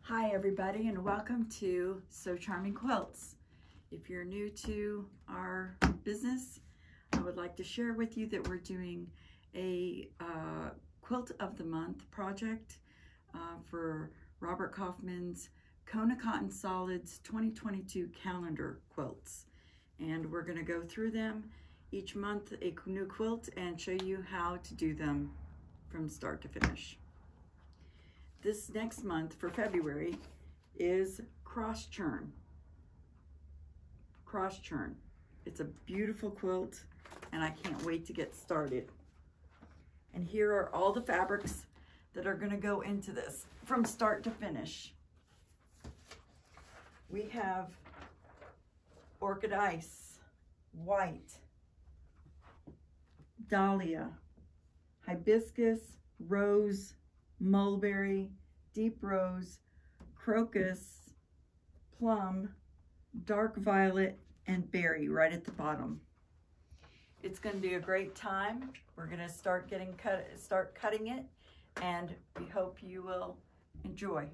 Hi everybody, and welcome to So Charming Quilts. If you're new to our business, I would like to share with you that we're doing a Quilt of the Month project for Robert Kaufman's Kona Cotton Solids 2022 Calendar Quilts. And we're going to go through them each month, a new quilt, and show you how to do them from start to finish. This next month for February is Churn. Churn. It's a beautiful quilt and I can't wait to get started. And here are all the fabrics that are going to go into this from start to finish. We have Orchid Ice, White, Dahlia, Hibiscus, Rose, Mulberry, Deep Rose, Crocus, Plum, Dark Violet, and Berry right at the bottom. It's going to be a great time. We're going to start cutting it, and we hope you will enjoy.